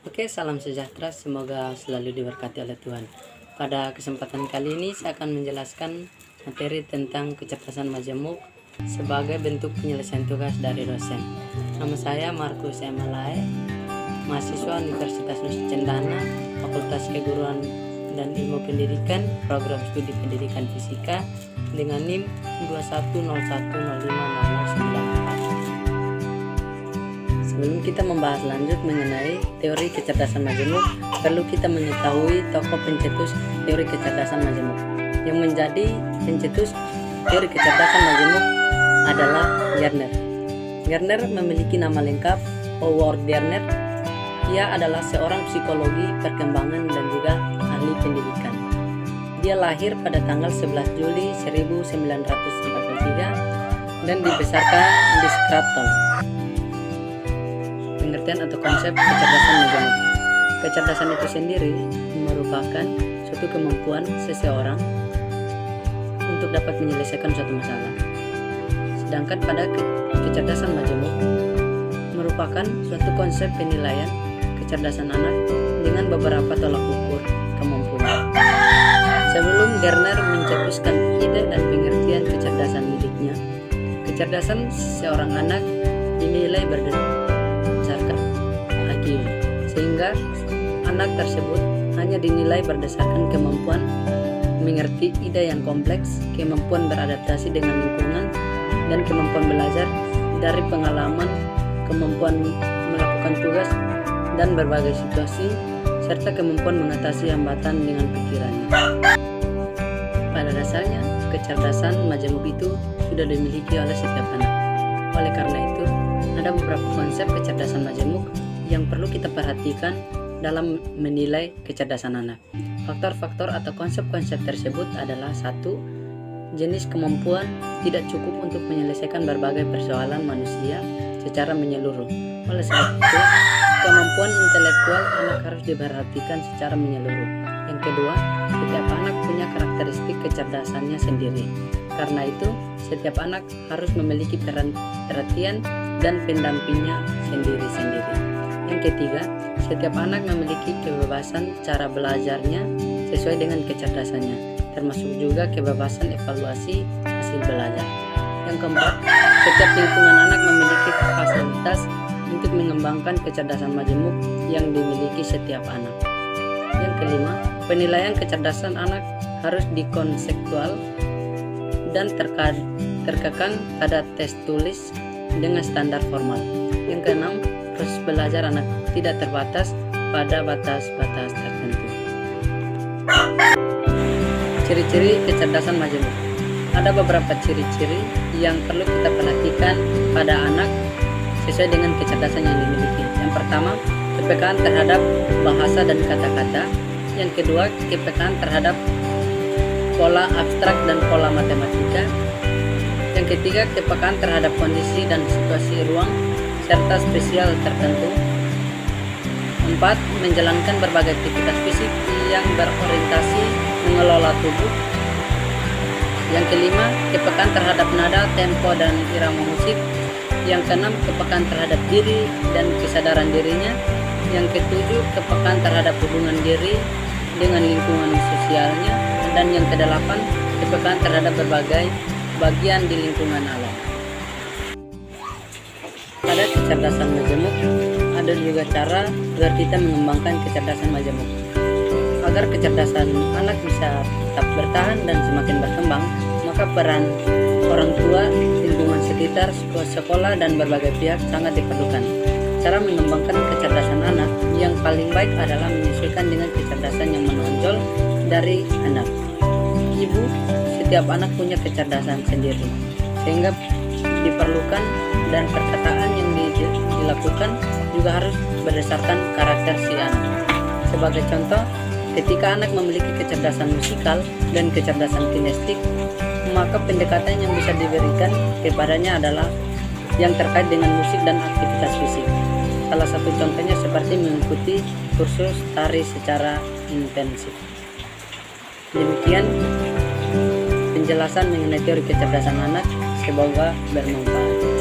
Oke, salam sejahtera, semoga selalu diberkati oleh Tuhan. Pada kesempatan kali ini saya akan menjelaskan materi tentang kecerdasan majemuk sebagai bentuk penyelesaian tugas dari dosen. Nama saya Markus Emalae, mahasiswa Universitas Nusa Cendana, Fakultas Keguruan dan Ilmu Pendidikan, Program Studi Pendidikan Fisika dengan NIM 2101050094. Sebelum kita membahas lanjut mengenai teori kecerdasan majemuk, perlu kita mengetahui tokoh pencetus teori kecerdasan majemuk. Yang menjadi pencetus teori kecerdasan majemuk adalah Gardner. Gardner memiliki nama lengkap Howard Gardner. Ia adalah seorang psikologi perkembangan dan juga ahli pendidikan. Dia lahir pada tanggal 11 Juli 1943 dan dibesarkan di Scranton. Pengertian atau konsep kecerdasan majemuk. Kecerdasan itu sendiri merupakan suatu kemampuan seseorang untuk dapat menyelesaikan suatu masalah. Sedangkan pada kecerdasan majemuk merupakan suatu konsep penilaian kecerdasan anak dengan beberapa tolak ukur kemampuan. Sebelum Gardner mencetuskan ide dan pengertian kecerdasan miliknya, kecerdasan seorang anak dinilai berdasarkan IQ, sehingga anak tersebut hanya dinilai berdasarkan kemampuan mengerti ide yang kompleks, kemampuan beradaptasi dengan lingkungan, dan kemampuan belajar dari pengalaman, kemampuan melakukan tugas dan berbagai situasi, serta kemampuan mengatasi hambatan dengan pikirannya. Pada dasarnya, kecerdasan majemuk itu sudah dimiliki oleh setiap anak. Oleh karena itu, ada beberapa konsep kecerdasan majemuk yang perlu kita perhatikan dalam menilai kecerdasan anak. Faktor-faktor atau konsep-konsep tersebut adalah: 1. Jenis kemampuan tidak cukup untuk menyelesaikan berbagai persoalan manusia secara menyeluruh. Oleh sebab itu, kemampuan intelektual anak harus diperhatikan secara menyeluruh. Yang kedua, setiap anak punya karakteristik kecerdasannya sendiri. Karena itu, setiap anak harus memiliki perhatian dan pendampingnya sendiri-sendiri. Yang ketiga, setiap anak memiliki kebebasan cara belajarnya sesuai dengan kecerdasannya, termasuk juga kebebasan evaluasi hasil belajar. Yang keempat, setiap lingkungan anak memiliki fasilitas untuk mengembangkan kecerdasan majemuk yang dimiliki setiap anak. Yang kelima, penilaian kecerdasan anak harus dikonseptual dan terkekang pada tes tulis dengan standar formal. Yang keenam, proses belajar anak tidak terbatas pada batas-batas tertentu. Ciri-ciri kecerdasan majemuk. Ada beberapa ciri-ciri yang perlu kita perhatikan pada anak sesuai dengan kecerdasan yang dimiliki. Yang pertama, kepekaan terhadap bahasa dan kata-kata. Yang kedua, kepekaan terhadap pola abstrak dan pola matematika. Yang ketiga, kepekaan terhadap kondisi dan situasi ruang serta spesial tertentu. 4. Menjalankan berbagai aktivitas fisik yang berorientasi mengelola tubuh. Yang kelima, kepekaan terhadap nada, tempo, dan irama musik. Yang keenam, kepekaan terhadap diri dan kesadaran dirinya. Yang ketujuh, kepekaan terhadap hubungan diri dengan lingkungan sosialnya. Dan yang kedelapan, kepekaan terhadap berbagai bagian di lingkungan alam. Pada kecerdasan majemuk, ada juga cara agar kita mengembangkan kecerdasan majemuk. Agar kecerdasan anak bisa tetap bertahan dan semakin berkembang, maka peran orang tua, lingkungan sekitar, sekolah, dan berbagai pihak sangat diperlukan. Cara mengembangkan kecerdasan anak yang paling baik adalah menyesuaikan dengan kecerdasan yang menonjol dari anak. Ibu, setiap anak punya kecerdasan sendiri, sehingga diperlukan dan perkataan yang dilakukan juga harus berdasarkan karakter si anak. Sebagai contoh, ketika anak memiliki kecerdasan musikal dan kecerdasan kinestik, maka pendekatan yang bisa diberikan kepadanya adalah yang terkait dengan musik dan aktivitas fisik. Salah satu contohnya seperti mengikuti kursus tari secara intensif. Demikian penjelasan mengenai teori kecerdasan anak, semoga bermanfaat.